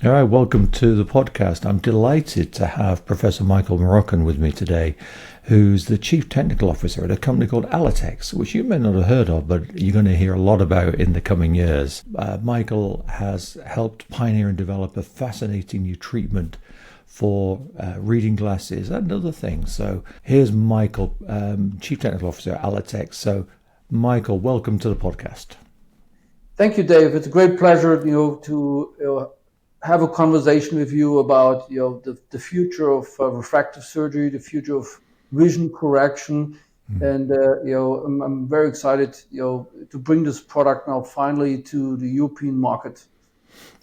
All right, welcome to the podcast. I'm delighted to have Professor Michael Mrochen with me today, who's the Chief Technical Officer at a company called Allotex, which you may not have heard of, but you're going to hear a lot about in the coming years. Michael has helped pioneer and develop a fascinating new treatment for reading glasses and other things. So here's Michael, Chief Technical Officer at Allotex. So Michael, welcome to the podcast. Thank you, Dave. It's a great pleasure, to have a conversation with you about, the future of refractive surgery, the future of vision correction, and I'm very excited, to bring this product now finally to the European market.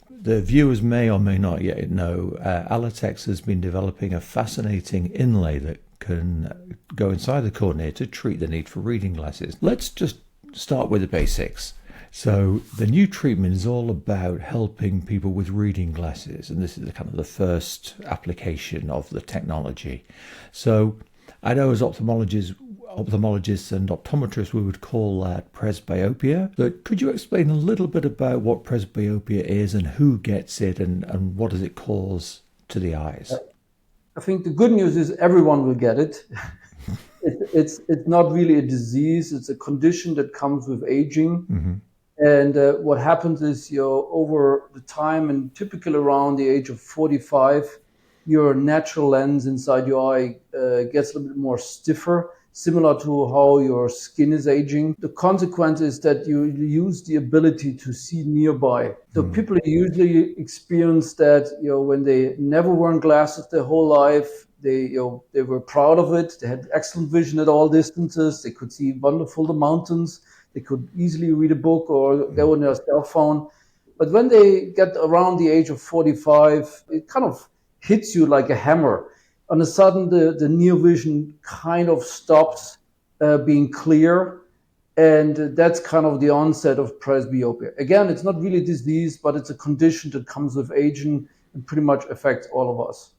The viewers may or may not yet know, Allotex has been developing a fascinating inlay that can go inside the cornea to treat the need for reading glasses. Let's just start with the basics. So the new treatment is all about helping people with reading glasses, and this is kind of the first application of the technology. So I know as ophthalmologists and optometrists, we would call that presbyopia. But could you explain a little bit about what presbyopia is and who gets it and what does it cause to the eyes? I think the good news is everyone will get it. It's not really a disease. It's a condition that comes with aging. Mm-hmm. And what happens is, over the time, and typically around the age of 45, your natural lens inside your eye gets a little bit more stiffer, similar to how your skin is aging. The consequence is that you lose the ability to see nearby. So people usually experience that, when they never worn glasses their whole life. They were proud of it. They had excellent vision at all distances. They could see wonderful the mountains. They could easily read a book or they were on their cell phone. But when they get around the age of 45, it kind of hits you like a hammer. On a sudden, the near vision kind of stops being clear. And that's kind of the onset of presbyopia. Again, it's not really a disease, but it's a condition that comes with aging and pretty much affects all of us.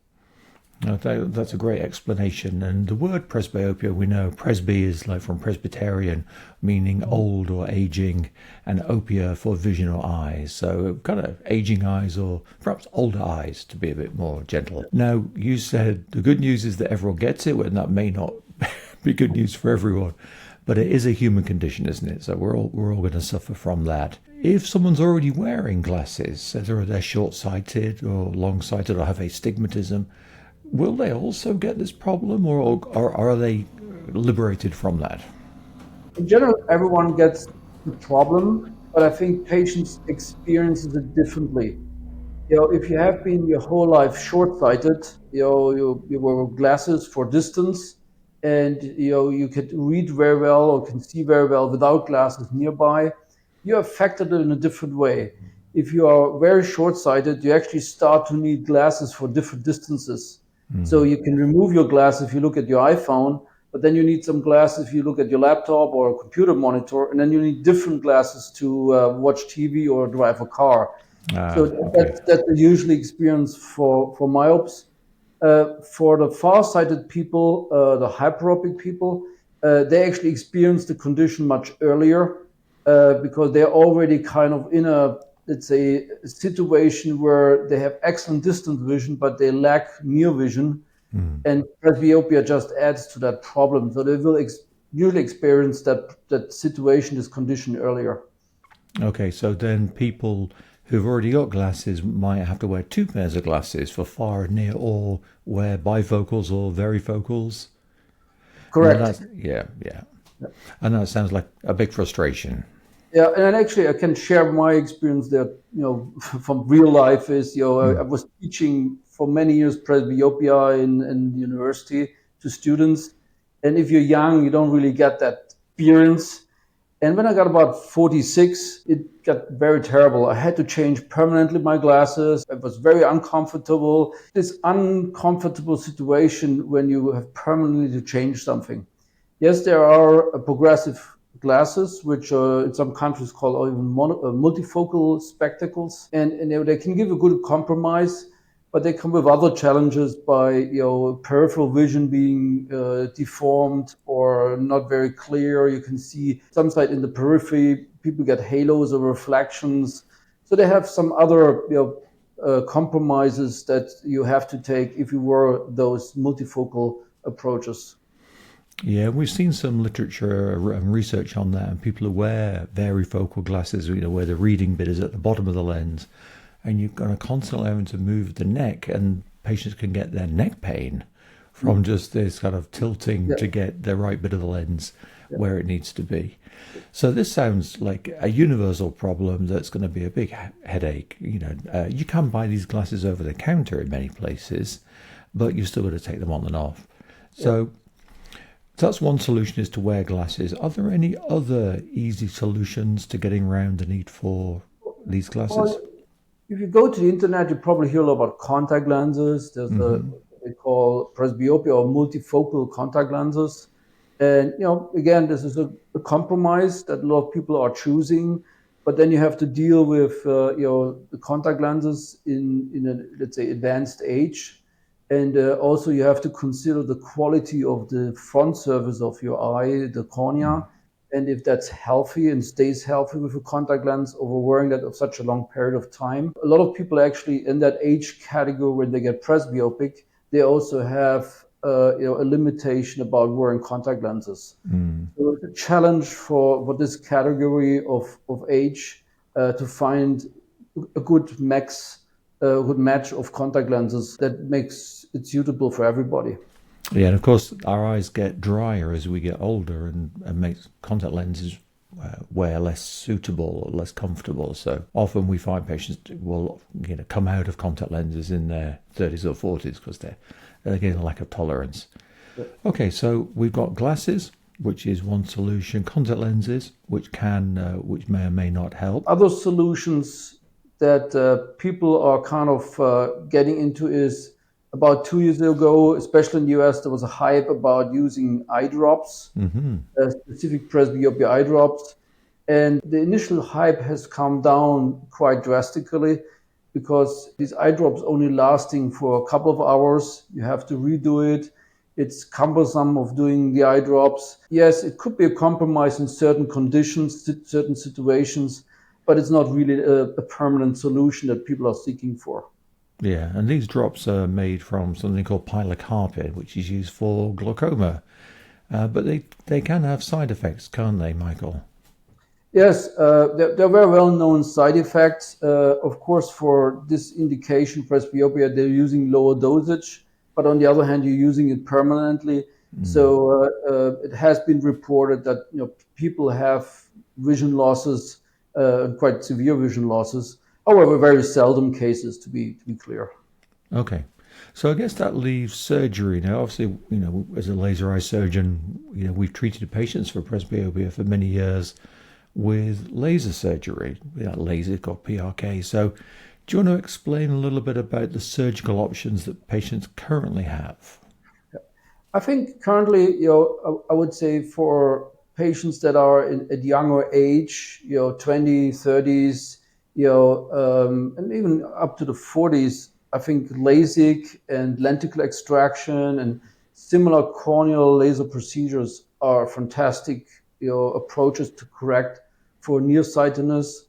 That's a great explanation. And the word presbyopia, we know presby is like from Presbyterian, meaning old or aging, and opia for vision or eyes. So kind of aging eyes or perhaps older eyes, to be a bit more gentle. Now, you said the good news is that everyone gets it, and that may not be good news for everyone. But it is a human condition, isn't it? So we're all going to suffer from that. If someone's already wearing glasses, so they're short-sighted or long-sighted or have astigmatism, will they also get this problem, or are they liberated from that? In general, everyone gets the problem, but I think patients experience it differently. If you have been your whole life short-sighted, you wear glasses for distance, and you could read very well or can see very well without glasses nearby, you're affected in a different way. If you are very short-sighted, you actually start to need glasses for different distances. So you can remove your glasses if you look at your iPhone, but then you need some glasses if you look at your laptop or a computer monitor, and then you need different glasses to watch TV or drive a car. That's the usually experience for myopes. For the far-sighted people, the hyperopic people, they actually experience the condition much earlier because they're already kind of in a situation where they have excellent distance vision, but they lack near vision. And presbyopia just adds to that problem. So they will usually experience that situation, this condition earlier. Okay, so then people who've already got glasses might have to wear two pairs of glasses for far and near, or wear bifocals or varifocals. Correct. Yeah. And that sounds like a big frustration. Yeah, and actually I can share my experience there, from real life is, I was teaching for many years presbyopia in university to students. And if you're young, you don't really get that experience. And when I got about 46, it got very terrible. I had to change permanently my glasses. It was very uncomfortable. This uncomfortable situation when you have permanently to change something. Yes, there are progressive glasses, which in some countries called even multifocal spectacles, and they can give a good compromise, but they come with other challenges by peripheral vision being deformed or not very clear. You can see some side in the periphery, people get halos or reflections, so they have some other compromises that you have to take if you were those multifocal approaches. Yeah, we've seen some literature and research on that, and people who wear varifocal glasses, where the reading bit is at the bottom of the lens, and you're going to constantly having to move the neck, and patients can get their neck pain from just this kind of tilting to get the right bit of the lens where it needs to be. So this sounds like a universal problem that's going to be a big headache. You can buy these glasses over the counter in many places, but you're still going to take them on and off. So that's one solution, is to wear glasses. Are there any other easy solutions to getting around the need for these glasses? Well, if you go to the internet, you probably hear a lot about contact lenses. There's what they call presbyopia or multifocal contact lenses. And, again, this is a compromise that a lot of people are choosing. But then you have to deal with, the contact lenses in a, let's say, advanced age. And also you have to consider the quality of the front surface of your eye, the cornea, and if that's healthy and stays healthy with a contact lens over wearing that of such a long period of time. A lot of people actually in that age category, when they get presbyopic, they also have a limitation about wearing contact lenses. So it's a challenge for this category of age to find a good match of contact lenses that makes it suitable for everybody. Yeah, and of course our eyes get drier as we get older, and makes contact lenses wear less suitable or less comfortable. So often we find patients will come out of contact lenses in their 30s or 40s because they're getting a lack of tolerance. Okay, so we've got glasses, which is one solution. Contact lenses, which may or may not help. Other solutions that people are kind of getting into is, about 2 years ago, especially in the US, there was a hype about using eye drops, specific presbyopia eye drops. And the initial hype has come down quite drastically because these eye drops only lasting for a couple of hours. You have to redo it. It's cumbersome of doing the eye drops. Yes, it could be a compromise in certain conditions, certain situations, but it's not really a permanent solution that people are seeking for. Yeah, and these drops are made from something called pilocarpine, which is used for glaucoma. But they can have side effects, can't they, Michael? Yes, they're very well-known side effects. Of course, for this indication, presbyopia, they're using lower dosage. But on the other hand, you're using it permanently. So it has been reported that people have vision losses, quite severe vision losses. However, very seldom cases, to be clear. Okay. So I guess that leaves surgery. Now, obviously, as a laser eye surgeon, we've treated patients for presbyopia for many years with laser surgery, LASIK or PRK. So do you want to explain a little bit about the surgical options that patients currently have? I think currently, I would say for patients that are at younger age, 20s, 30s, and even up to the 40s, I think LASIK and lenticular extraction and similar corneal laser procedures are fantastic, approaches to correct for nearsightedness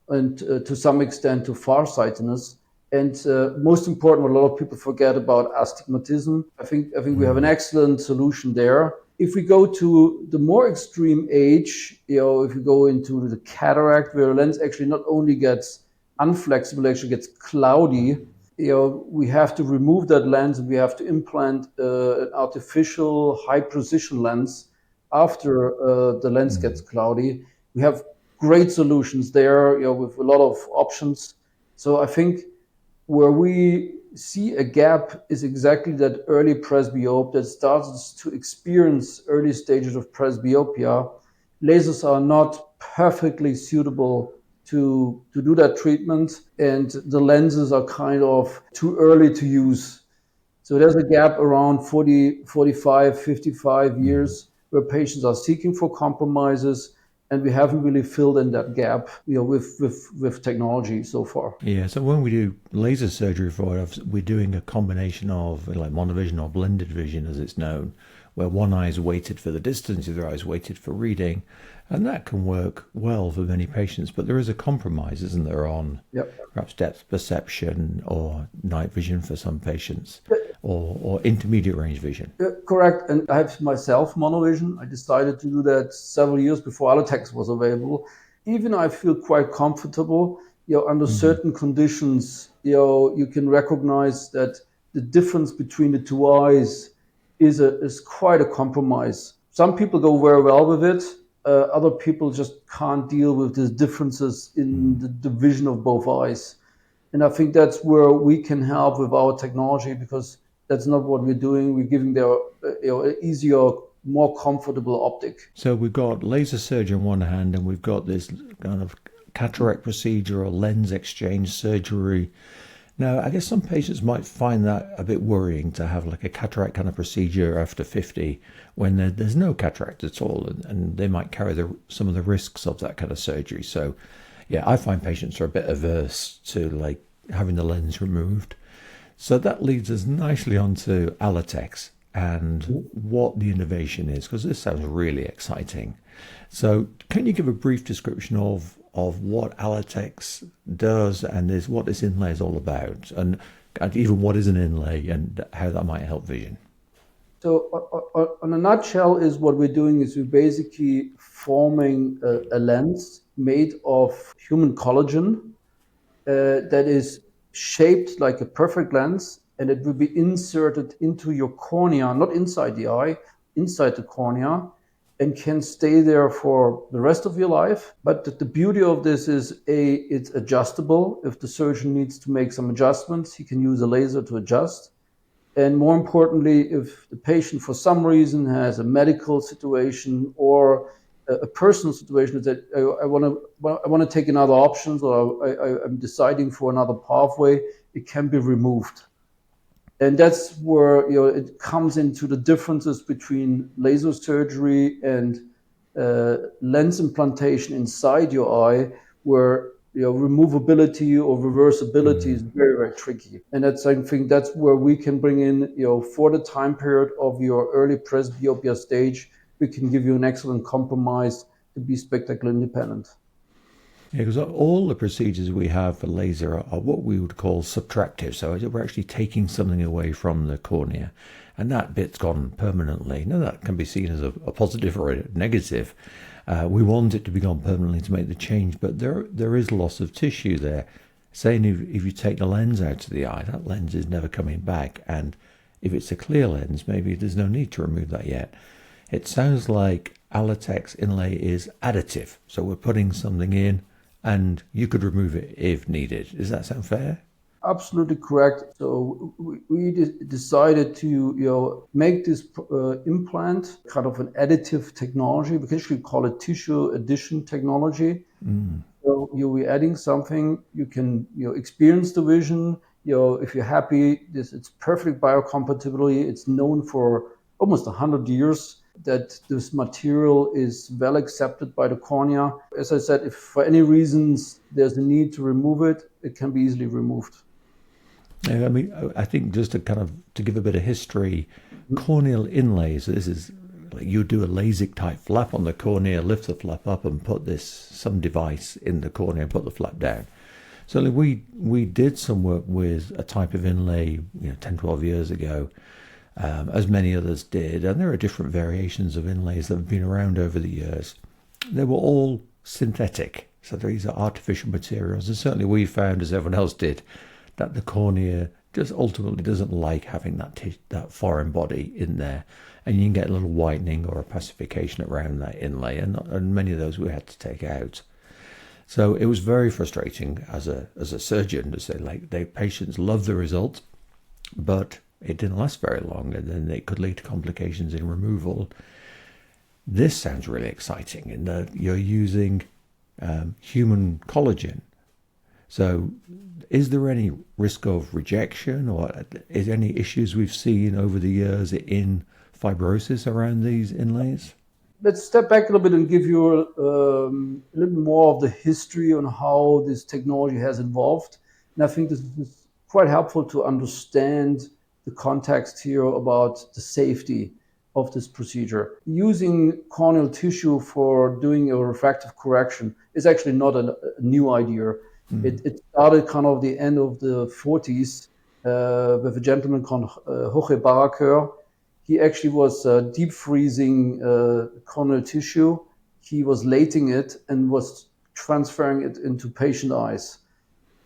and to some extent to farsightedness. And most important, what a lot of people forget about astigmatism. I think we have an excellent solution there. If we go to the more extreme age, if we go into the cataract, where the lens actually not only gets unflexible, actually gets cloudy, we have to remove that lens and we have to implant an artificial high precision lens after the lens gets cloudy. We have great solutions there, with a lot of options. So I think where we see a gap is exactly that early presbyope that starts to experience early stages of presbyopia. Lasers are not perfectly suitable to do that treatment, and the lenses are kind of too early to use. So there's a gap around 40, 45, 55 years where patients are seeking for compromises, and we haven't really filled in that gap, with technology so far. Yeah, so when we do laser surgery for it, we're doing a combination of like monovision or blended vision, as it's known, where one eye is weighted for the distance, the other eye is weighted for reading. And that can work well for many patients, but there is a compromise, isn't there, on perhaps depth perception or night vision for some patients, or intermediate range vision. Correct. And I have myself monovision. I decided to do that several years before Allotex was available. Even I feel quite comfortable, under certain conditions, you can recognize that the difference between the two eyes is quite a compromise. Some people go very well with it. Other people just can't deal with the differences in the vision of both eyes. And I think that's where we can help with our technology, because that's not what we're doing. We're giving them an easier, more comfortable optic. So we've got laser surgery on one hand, and we've got this kind of cataract procedure or lens exchange surgery. Now, I guess some patients might find that a bit worrying to have like a cataract kind of procedure after 50 when there's no cataract at all, and they might carry some of the risks of that kind of surgery. So, yeah, I find patients are a bit averse to like having the lens removed. So that leads us nicely onto Allotex and what the innovation is, because this sounds really exciting. So can you give a brief description of what Allotex does and what this inlay is all about, and even what is an inlay and how that might help vision? So on a nutshell, is what we're doing is we're basically forming a lens made of human collagen that is shaped like a perfect lens, and it will be inserted into your cornea, not inside the eye, inside the cornea, and can stay there for the rest of your life. But the beauty of this is, it's adjustable. If the surgeon needs to make some adjustments, he can use a laser to adjust. And more importantly, if the patient for some reason has a medical situation or a personal situation that I want to take another option, or I'm deciding for another pathway, it can be removed. And that's where it comes into the differences between laser surgery and lens implantation inside your eye, where removability or reversibility is very, very tricky. And that's, I think, that's where we can bring in, for the time period of your early presbyopia stage, we can give you an excellent compromise to be spectacle independent. Yeah, because all the procedures we have for laser are what we would call subtractive. So we're actually taking something away from the cornea, and that bit's gone permanently. Now, that can be seen as a positive or a negative. We want it to be gone permanently to make the change, but there is loss of tissue there. Saying if you take the lens out of the eye, that lens is never coming back. And if it's a clear lens, maybe there's no need to remove that yet. It sounds like Allotex inlay is additive. So we're putting something in, and you could remove it if needed. Does that sound fair? Absolutely correct. So we decided to make this implant kind of an additive technology. We can actually call it tissue addition technology. So you're adding something, you can experience the vision. If you're happy, it's perfect biocompatibility. It's known for almost 100 years that this material is well accepted by the cornea. As I said, if for any reasons there's a need to remove it, it can be easily removed. I mean, I think just to give a bit of history, corneal inlays, this is like you do a LASIK type flap on the cornea, lift the flap up and put some device in the cornea and put the flap down. So we did some work with a type of inlay 10, 12 years ago, as many others did, and there are different variations of inlays that have been around over the years. They were all synthetic, so these are artificial materials, and certainly we found, as everyone else did, that the cornea just ultimately doesn't like having that foreign body in there, and you can get a little whitening or a pacification around that inlay, and many of those we had to take out. So it was very frustrating as a surgeon to say, like, the patients loved the result, but it didn't last very long, and then it could lead to complications in removal. This sounds really exciting in that you're using human collagen. So is there any risk of rejection, or is there any issues we've seen over the years in fibrosis around these inlays? Let's step back a little bit and give you a little more of the history on how this technology has evolved. And I think this is quite helpful to understand the context here about the safety. of this procedure. Using corneal tissue for doing a refractive correction is actually not a new idea. It started kind of the end of the 40s with a gentleman called Jorge Barraquer. He actually was deep freezing corneal tissue. He was lating it and was transferring it into patient eyes.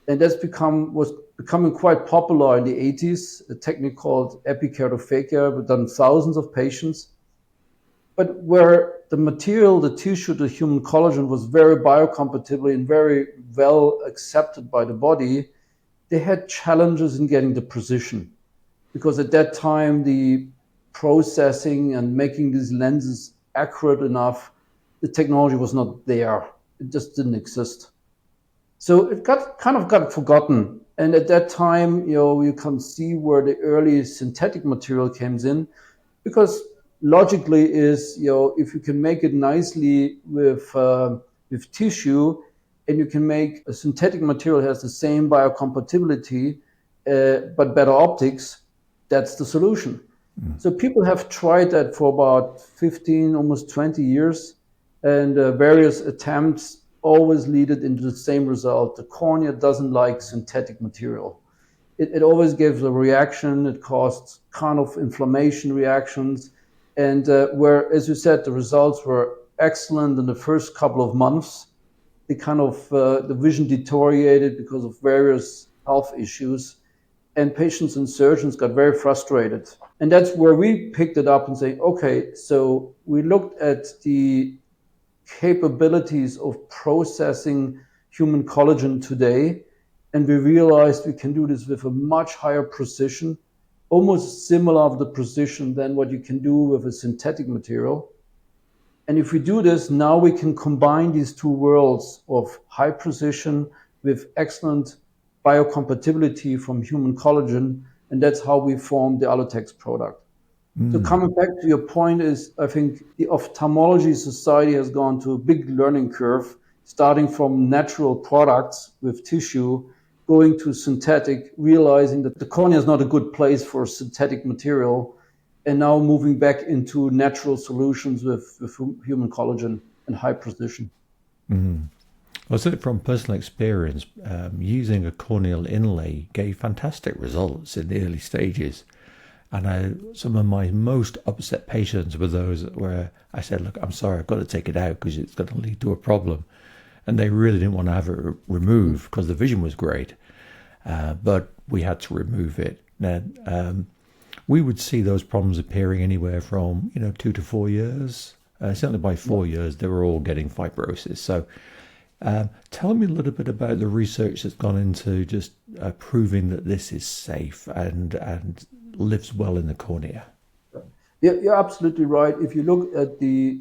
And was becoming quite popular in the 80s, a technique called epikeratophobia. We've done thousands of patients. But where the material, the tissue, the human collagen was very biocompatible and very well accepted by the body, they had challenges in getting the precision. Because at that time, the processing and making these lenses accurate enough, the technology was not there. It just didn't exist. So it got forgotten. And at that time, you can see where the early synthetic material comes in, because logically is, if you can make it nicely with tissue, and you can make a synthetic material has the same biocompatibility, but better optics, that's the solution. So people have tried that for about 15, almost 20 years, and various attempts always lead it into the same result. The cornea doesn't like synthetic material. It always gives a reaction. It causes kind of inflammation reactions. And where, as you said, the results were excellent in the first couple of months, the vision deteriorated because of various health issues. And patients and surgeons got very frustrated. And that's where we picked it up and say, okay, so we looked at the capabilities of processing human collagen today, and we realized we can do this with a much higher precision, almost similar of the precision than what you can do with a synthetic material. And if we do this, now we can combine these two worlds of high precision with excellent biocompatibility from human collagen, and that's how we formed the Allotex product. So coming back to your point is, I think the ophthalmology society has gone to a big learning curve, starting from natural products with tissue, going to synthetic, realizing that the cornea is not a good place for synthetic material, and now moving back into natural solutions with human collagen and high precision. Well, so from personal experience, using a corneal inlay gave fantastic results in the early stages. And some of my most upset patients were those where I said, look, I'm sorry, I've got to take it out because it's going to lead to a problem. And they really didn't want to have it removed because the vision was great. But we had to remove it. Now, we would see those problems appearing anywhere from, 2 to 4 years. Certainly by 4 years, they were all getting fibrosis. So tell me a little bit about the research that's gone into just proving that this is safe and lives well in the cornea. Yeah, you're absolutely right. If you look at the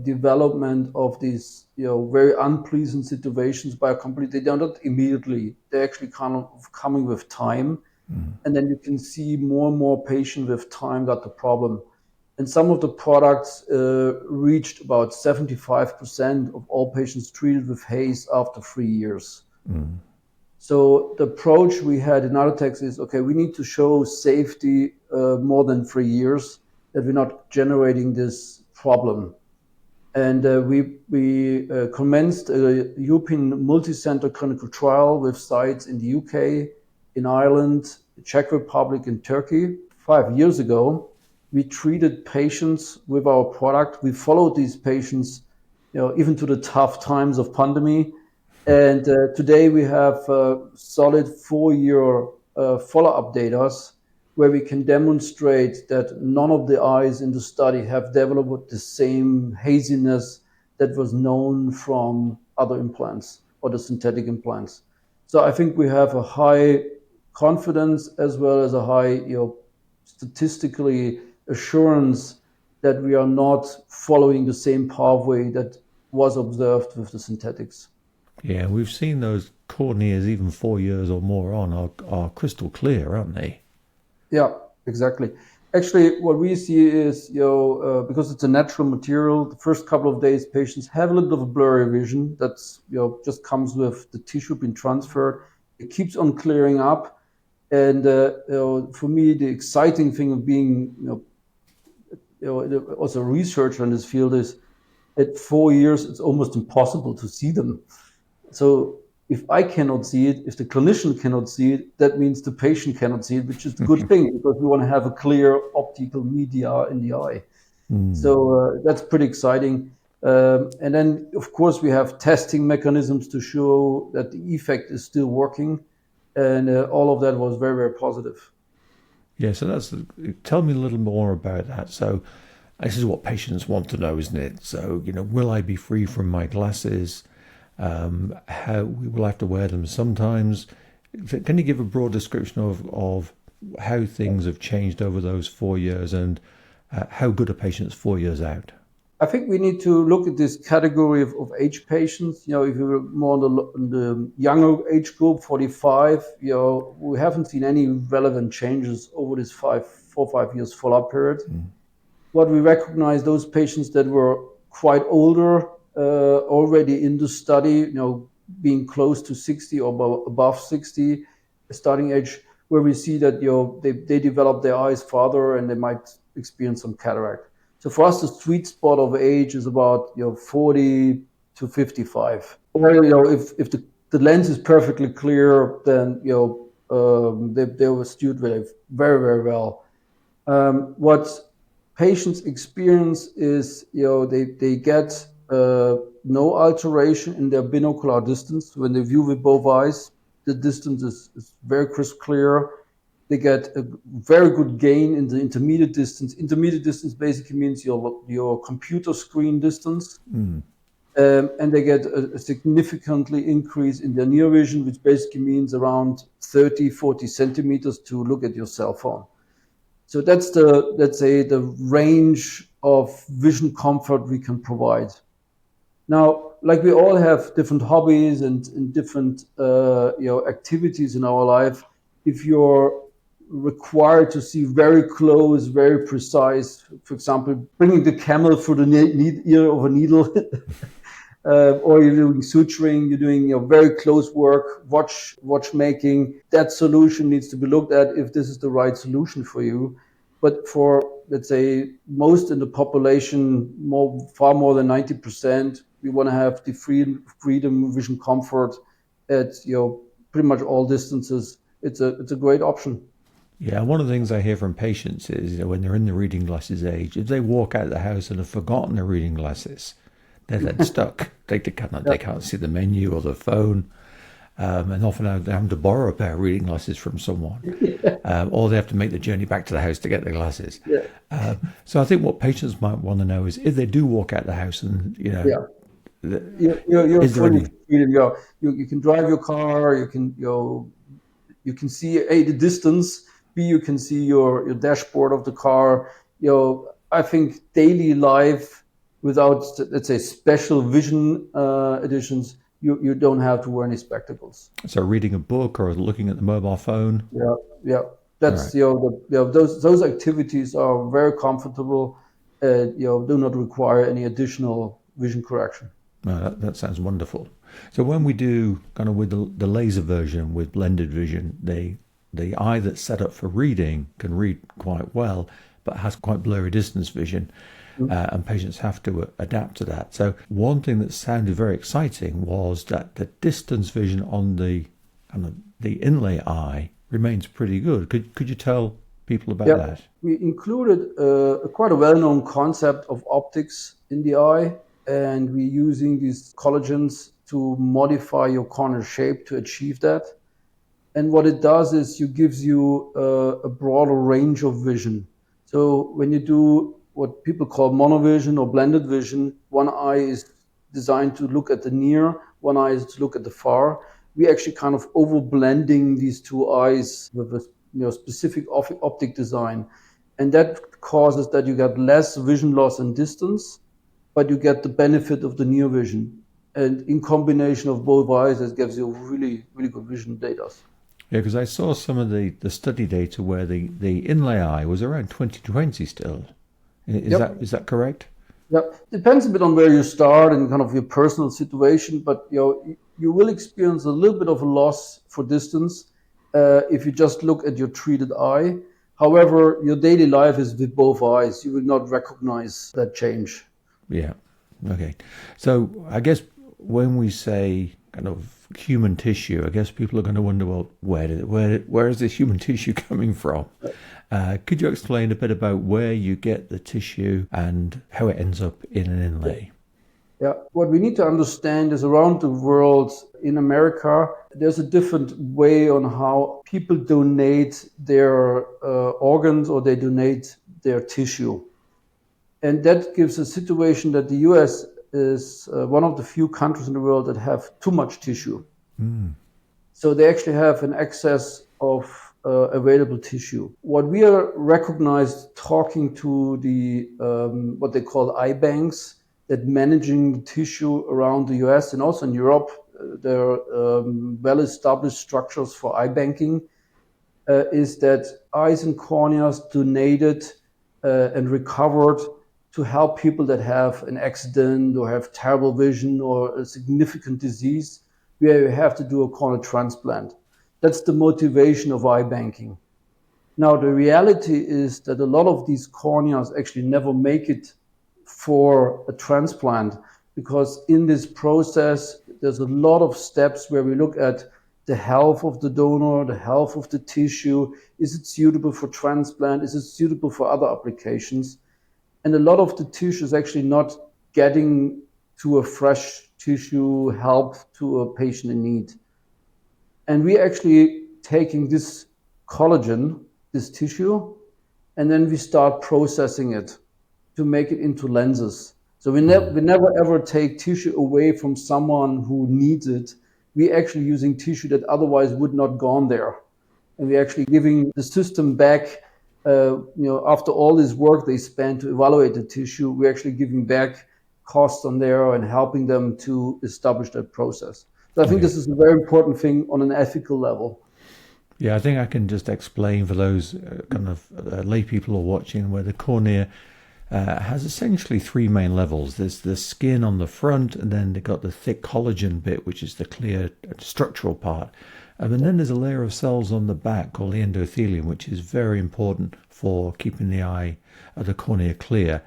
development of these, very unpleasant situations by a company, they are not immediately. They're actually kind of coming with time, and then you can see more and more patients with time got the problem. And some of the products reached about 75% of all patients treated with haze after 3 years. So the approach we had in Allotex is, okay, we need to show safety more than 3 years, that we're not generating this problem. And we commenced a European multi-center clinical trial with sites in the UK, in Ireland, the Czech Republic, and Turkey. 5 years ago, we treated patients with our product. We followed these patients, even to the tough times of pandemic. And today we have solid 4-year follow-up data where we can demonstrate that none of the eyes in the study have developed the same haziness that was known from other implants or the synthetic implants. So I think we have a high confidence as well as a high, statistically assurance that we are not following the same pathway that was observed with the synthetics. Yeah, we've seen those corneas even 4 years or more on are crystal clear, aren't they? Yeah, exactly. Actually, what we see is, because it's a natural material, the first couple of days patients have a little bit of a blurry vision. That's, just comes with the tissue being transferred. It keeps on clearing up. And for me, the exciting thing of being, also research on this field is at 4 years, it's almost impossible to see them. So if I cannot see it, if the clinician cannot see it, that means the patient cannot see it, which is a good thing because we want to have a clear optical media in the eye. So that's pretty exciting. And then, of course, we have testing mechanisms to show that the effect is still working. And all of that was very, very positive. Yeah, so tell me a little more about that. So this is what patients want to know, isn't it? So, will I be free from my glasses? How will I have to wear them sometimes? Can you give a broad description of how things have changed over those 4 years and how good are patients 4 years out? I think we need to look at this category of age patients. If you're more on the younger age group, 45, we haven't seen any relevant changes over this 4 or 5 years follow-up period. What we recognize, those patients that were quite older, already in the study, being close to 60 or above 60 starting age, where we see that they develop their eyes farther and they might experience some cataract. So for us, the sweet spot of age is about 40 to 55. Or if the lens is perfectly clear, then they will suit very, very well. What patients experience is they get no alteration in their binocular distance when they view with both eyes. The distance is very crisp clear. They get a very good gain in the intermediate distance. Intermediate distance basically means your computer screen distance. And they get a significantly increase in their near vision, which basically means around 30, 40 centimeters to look at your cell phone. So that's the range of vision comfort we can provide. Now, like we all have different hobbies and different activities in our life, if you're required to see very close, very precise, for example, bringing the camel through the ear of a needle, or you're doing suturing, you're doing very close work, watchmaking, that solution needs to be looked at if this is the right solution for you. But for, let's say, most in the population, far more than 90%, we want to have the freedom, vision comfort at pretty much all distances. It's a great option. Yeah, one of the things I hear from patients is when they're in the reading glasses age, if they walk out of the house and have forgotten their reading glasses, they're then stuck. They can't see the menu or the phone. And often they're having to borrow a pair of reading glasses from someone, or they have to make the journey back to the house to get the glasses. So I think what patients might want to know is if they do walk out the house and you're fully freedom. You can drive your car. You can see the distance. B, you can see your dashboard of the car. I think daily life without, let's say, special vision additions, you don't have to wear any spectacles. So reading a book or looking at the mobile phone. Yeah. That's those activities are very comfortable. Do not require any additional vision correction. No, that sounds wonderful. So when we do kind of with the laser version with blended vision, the eye that's set up for reading can read quite well, but has quite blurry distance vision, and patients have to adapt to that. So one thing that sounded very exciting was that the distance vision on the inlay eye remains pretty good. Could you tell people about that? We included quite a well-known concept of optics in the eye, and we're using these collagens to modify your cornea shape to achieve that. And what it does is it gives you a broader range of vision. So when you do what people call monovision or blended vision, one eye is designed to look at the near, one eye is to look at the far. We actually kind of over-blending these two eyes with a specific optic design. And that causes that you get less vision loss and distance, but you get the benefit of the near vision. And in combination of both eyes, it gives you really, really good vision data. Yeah, because I saw some of the study data where the inlay eye was around 20/20 still. Is that correct? Yeah, depends a bit on where you start and kind of your personal situation, but you will experience a little bit of a loss for distance if you just look at your treated eye. However, your daily life is with both eyes. You will not recognize that change. Yeah. Okay. So I guess when we say kind of human tissue, I guess people are going to wonder, well, where is this human tissue coming from? Could you explain a bit about where you get the tissue and how it ends up in an inlay? Yeah, what we need to understand is around the world, in America, there's a different way on how people donate their organs or they donate their tissue. And that gives a situation that the US is one of the few countries in the world that have too much tissue. So they actually have an excess of available tissue. What we are recognized talking to the what they call eye banks that managing the tissue around the US and also in Europe, there are well-established structures for eye banking, is that eyes and corneas donated and recovered to help people that have an accident or have terrible vision or a significant disease where you have to do a cornea transplant. That's the motivation of eye banking. Now, the reality is that a lot of these corneas actually never make it for a transplant because in this process, there's a lot of steps where we look at the health of the donor, the health of the tissue. Is it suitable for transplant? Is it suitable for other applications? And a lot of the tissue is actually not getting to a fresh tissue help to a patient in need. And we actually taking this collagen, this tissue, and then we start processing it to make it into lenses. So we never ever take tissue away from someone who needs it. We actually using tissue that otherwise would not gone there. And we're actually giving the system back, after all this work they spent to evaluate the tissue, we're actually giving back costs on there and helping them to establish that process. So I think this is a very important thing on an ethical level. Yeah, I think I can just explain for those kind of lay people who are watching where the cornea has essentially three main levels. There's the skin on the front, and then they've got the thick collagen bit, which is the clear structural part. And then there's a layer of cells on the back called the endothelium, which is very important for keeping the eye, the cornea clear.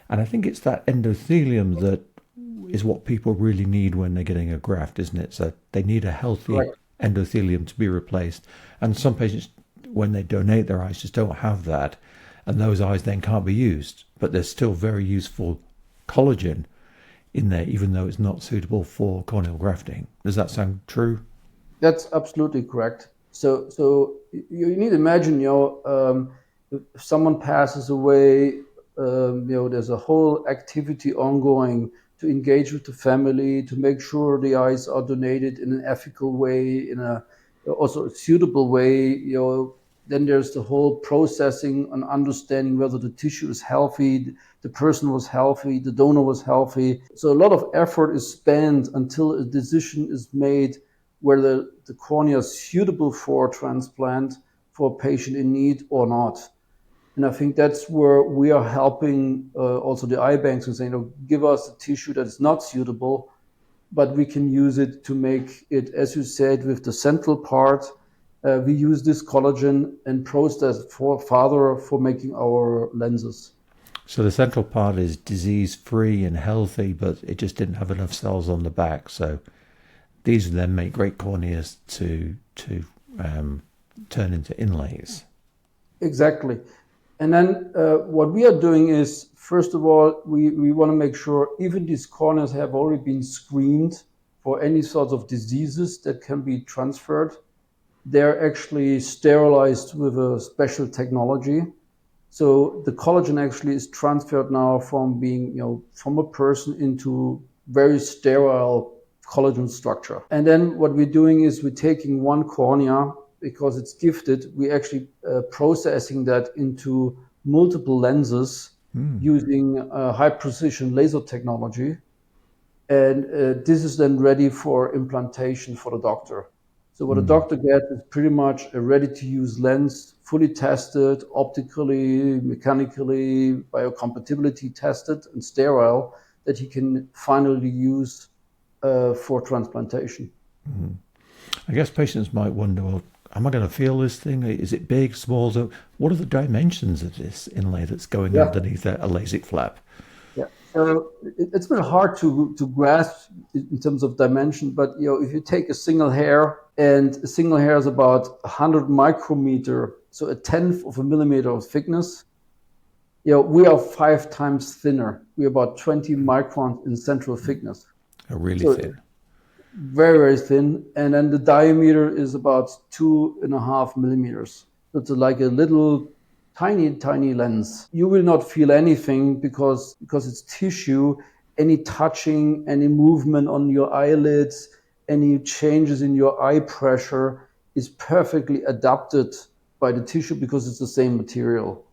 And I think it's that endothelium that is what people really need when they're getting a graft, isn't it? So they need a healthy endothelium to be replaced. And some patients, when they donate their eyes, just don't have that. And those eyes then can't be used. But there's still very useful collagen in there, even though it's not suitable for corneal grafting. Does that sound true? That's absolutely correct. So you need to imagine, if someone passes away, there's a whole activity ongoing to engage with the family, to make sure the eyes are donated in an ethical way, in a also a suitable way. Then there's the whole processing and understanding whether the tissue is healthy, the person was healthy, the donor was healthy. So a lot of effort is spent until a decision is made whether the cornea is suitable for transplant for a patient in need or not. And I think that's where we are helping also the eye banks and saying, give us a tissue that is not suitable, but we can use it to make it, as you said, with the central part. We use this collagen and process further for making our lenses. So the central part is disease-free and healthy, but it just didn't have enough cells on the back. So these then make great corneas to turn into inlays. Exactly. And then what we are doing is, first of all, we want to make sure even these corneas have already been screened for any sorts of diseases that can be transferred. They're actually sterilized with a special technology. So the collagen actually is transferred now from being, from a person into very sterile collagen structure. And then what we're doing is we're taking one cornea, because it's gifted, we actually processing that into multiple lenses using high precision laser technology. And this is then ready for implantation for the doctor. So what a doctor gets is pretty much a ready to use lens, fully tested, optically, mechanically, biocompatibility tested and sterile, that he can finally use for transplantation. I guess patients might wonder, well, am I going to feel this thing? Is it big, small? So what are the dimensions of this inlay that's going Yeah. underneath a LASIK flap? Yeah. So it's been hard to grasp in terms of dimension, but if you take a single hair, and a single hair is about 100 micrometer, so a tenth of a millimeter of thickness. We are 5 times thinner. We're about 20 microns in central thickness. Really So thin. very, very thin. And then the diameter is about 2.5 millimeters. So it's like a little tiny lens. You will not feel anything because it's tissue. Any touching, any movement on your eyelids, any changes in your eye pressure is perfectly adapted by the tissue because it's the same material.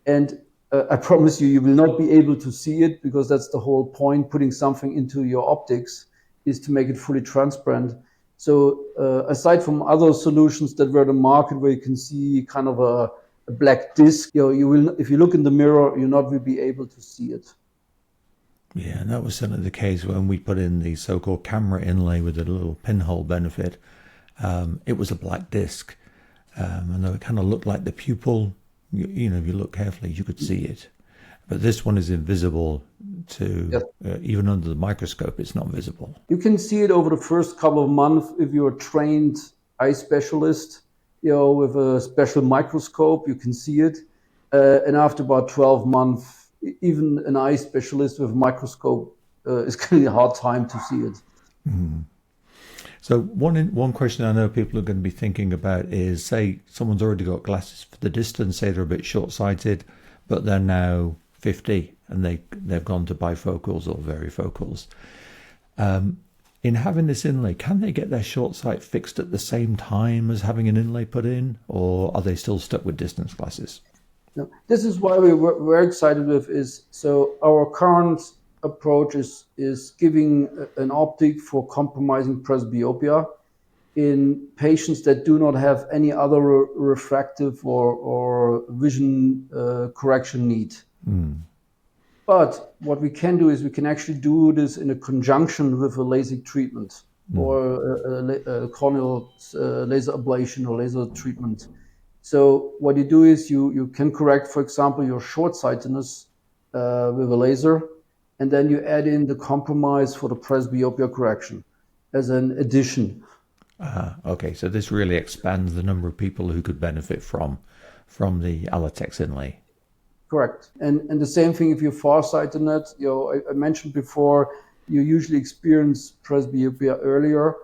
And I promise you will not be able to see it, because that's the whole point. Putting something into your optics is to make it fully transparent. So aside from other solutions that were the market where you can see kind of a black disc, you will, if you look in the mirror, you'll not be able to see it. Yeah, and that was certainly the case when we put in the so-called camera inlay with a little pinhole benefit. It was a black disc, and though it kind of looked like the pupil, you know, if you look carefully, you could see it. But this one is invisible to, Yes. even under the microscope, it's not visible. You can see it over the first couple of months if you're a trained eye specialist, with a special microscope, you can see it. And after about 12 months, even an eye specialist with a microscope is getting a hard time to see it. Mm. So one question I know people are going to be thinking about is, say someone's already got glasses for the distance, say they're a bit short-sighted, but they're now 50 and they've gone to bifocals or varifocals. In having this inlay, can they get their short sight fixed at the same time as having an inlay put in, or are they still stuck with distance glasses? No, this is why we're excited with is, so our current approach is giving an optic for compromising presbyopia in patients that do not have any other refractive or vision correction need. Mm. But what we can do is we can actually do this in a conjunction with a LASIK treatment or a corneal laser ablation or laser treatment. So what you do is you can correct, for example, your short-sightedness with a laser, and then you add in the compromise for the presbyopia correction as an addition. Okay, so this really expands the number of people who could benefit from the Allotex inlay. Correct. And the same thing if you're farsightedness. I mentioned before, you usually experience presbyopia earlier.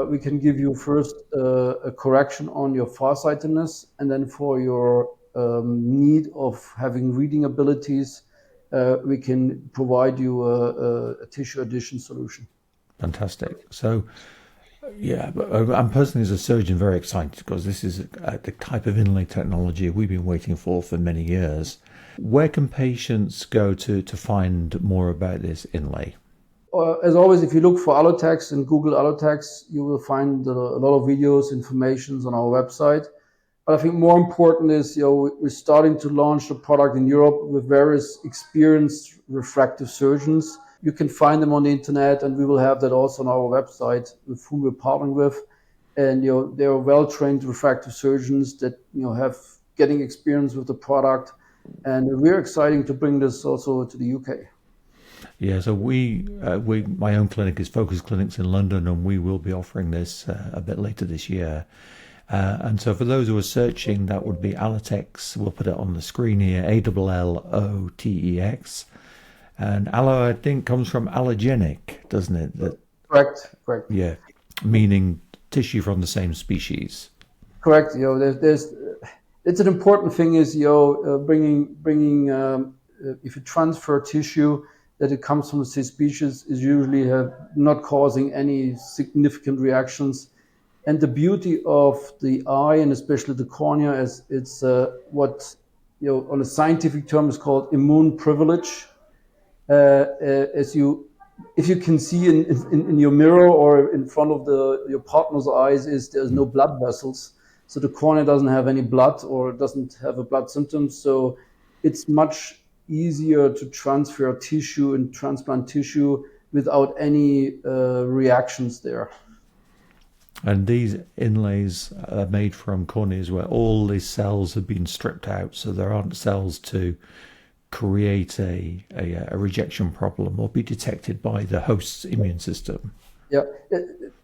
We can give you first a correction on your farsightedness, and then for your need of having reading abilities, we can provide you a tissue addition solution. Fantastic. So, yeah, but I'm personally as a surgeon very excited because this is the type of inlay technology we've been waiting for many years. Where can patients go to find more about this inlay? As always, if you look for Allotex and Google Allotex, you will find a lot of videos, information on our website. But I think more important is, we're starting to launch the product in Europe with various experienced refractive surgeons. You can find them on the internet, and we will have that also on our website with whom we're partnering with. And they are well-trained refractive surgeons that have getting experience with the product, and we're excited to bring this also to the UK. Yeah, so my own clinic is Focus Clinics in London, and we will be offering this a bit later this year. And so for those who are searching, that would be Allotex. We'll put it on the screen here, ALLOTEX. And allo, I think, comes from allogenic, doesn't it? Correct. Yeah, meaning tissue from the same species. Correct. It's an important thing is, bringing if you transfer tissue, that it comes from the same species is usually not causing any significant reactions. And the beauty of the eye, and especially the cornea, is it's what on a scientific term is called immune privilege. If you can see in your mirror or in front of your partner's eyes, there's no blood vessels, so the cornea doesn't have any blood or doesn't have a blood symptom. So it's much easier to transfer tissue and transplant tissue without any reactions there. And these inlays are made from corneas where all these cells have been stripped out, so there aren't cells to create a rejection problem or be detected by the host's immune system. Yeah,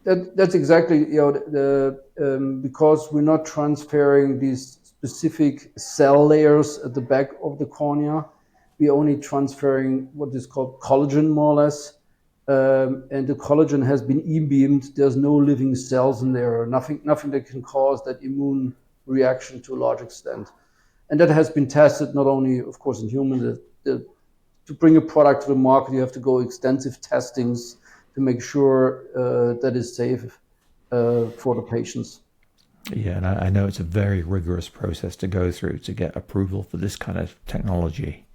that's exactly, because we're not transferring these specific cell layers at the back of the cornea. We're only transferring what is called collagen, more or less. And the collagen has been e-beamed. There's no living cells in there, nothing that can cause that immune reaction to a large extent. And that has been tested not only, of course, in humans. To bring a product to the market, you have to go extensive testings to make sure that is safe for the patients. Yeah, and I know it's a very rigorous process to go through to get approval for this kind of technology.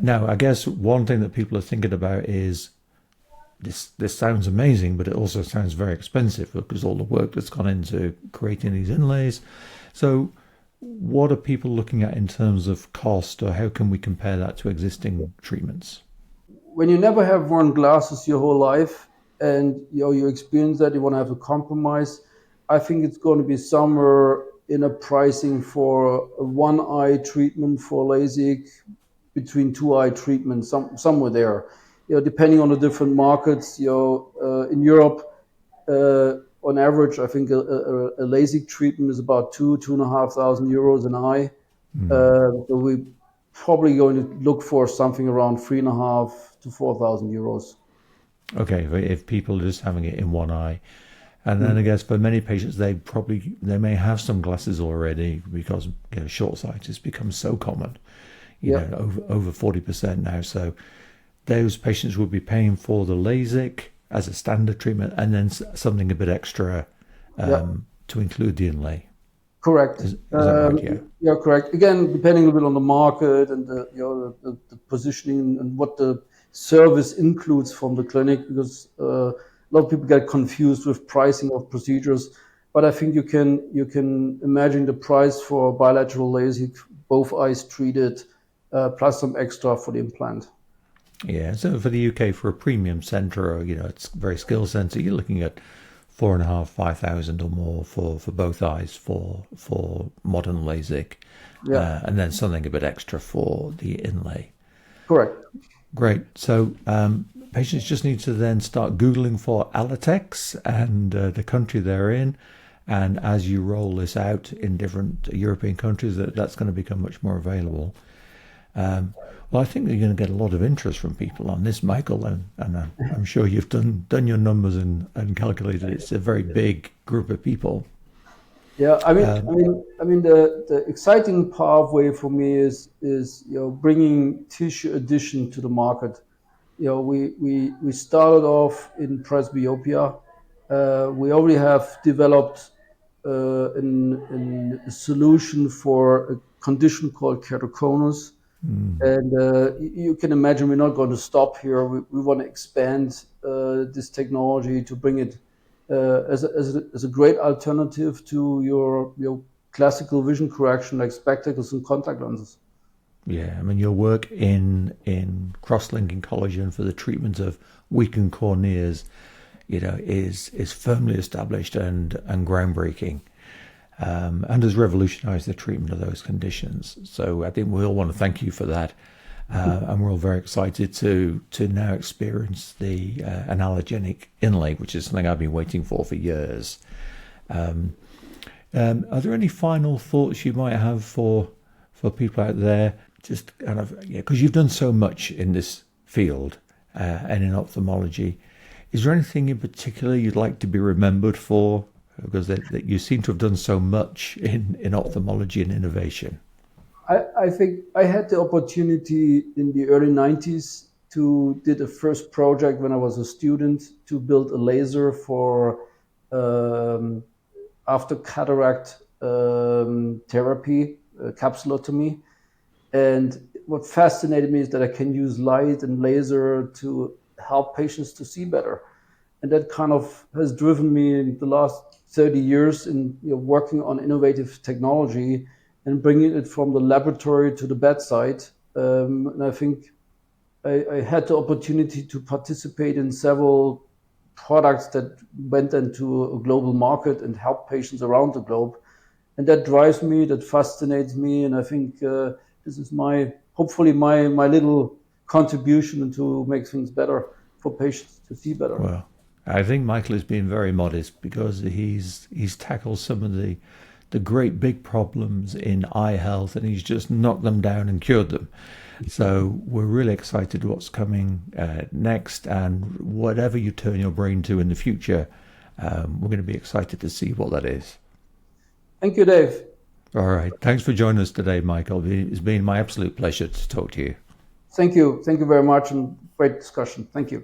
Now, I guess one thing that people are thinking about is this sounds amazing, but it also sounds very expensive because all the work that's gone into creating these inlays. So what are people looking at in terms of cost, or how can we compare that to existing treatments? When you never have worn glasses your whole life and you experience that, you want to have a compromise, I think it's going to be somewhere in a pricing for a one eye treatment for LASIK, between two eye treatments, somewhere there. Depending on the different markets, in Europe, on average, I think a LASIK treatment is about €2,500 an eye. So we probably going to look for something around 3,500 to €4,000. Okay, if people are just having it in one eye. And then I guess for many patients, they may have some glasses already because short sight has become so common, over 40% now. So those patients will be paying for the LASIK as a standard treatment, and then something a bit extra to include the inlay. Correct. Is that right? Yeah, correct. Again, depending a little bit on the market and the positioning and what the service includes from the clinic, because a lot of people get confused with pricing of procedures. But I think you can imagine the price for bilateral LASIK, both eyes treated, plus some extra for the implant. Yeah. So for the UK, for a premium centre, or it's very skill centre, you're looking at 4,500, 5,000 or more for both eyes for modern LASIK, and then something a bit extra for the inlay. Correct. Great. So patients just need to then start Googling for Allotex and the country they're in. And as you roll this out in different European countries, that's going to become much more available. Well, I think you're going to get a lot of interest from people on this, Michael, and I'm sure you've done your numbers and calculated it's a very big group of people. Yeah, I mean, the exciting pathway for me is bringing tissue addition to the market. We started off in presbyopia. We already have developed a solution for a condition called keratoconus. And you can imagine we're not going to stop here. We want to expand this technology to bring it as a great alternative to your classical vision correction like spectacles and contact lenses. Yeah, I mean, your work in cross-linking collagen for the treatment of weakened corneas, is firmly established and groundbreaking. And has revolutionized the treatment of those conditions. So I think we all want to thank you for that. And we're all very excited to now experience the an allergenic inlay, which is something I've been waiting for years. Are there any final thoughts you might have for people out there? Just kind of, because you've done so much in this field and in ophthalmology. Is there anything in particular you'd like to be remembered for? Because that you seem to have done so much in ophthalmology and innovation. I think I had the opportunity in the early 90s to did a first project when I was a student to build a laser for after cataract therapy, capsulotomy. And what fascinated me is that I can use light and laser to help patients to see better. And that kind of has driven me in the last 30 years in working on innovative technology and bringing it from the laboratory to the bedside. And I think I had the opportunity to participate in several products that went into a global market and helped patients around the globe. And that drives me, that fascinates me. And I think this is hopefully my little contribution to make things better for patients to see better. Well, I think Michael is being very modest because he's tackled some of the great big problems in eye health, and he's just knocked them down and cured them. So we're really excited what's coming next, and whatever you turn your brain to in the future, we're going to be excited to see what that is. Thank you, Dave. All right. Thanks for joining us today, Michael. It's been my absolute pleasure to talk to you. Thank you. Thank you very much, and great discussion. Thank you.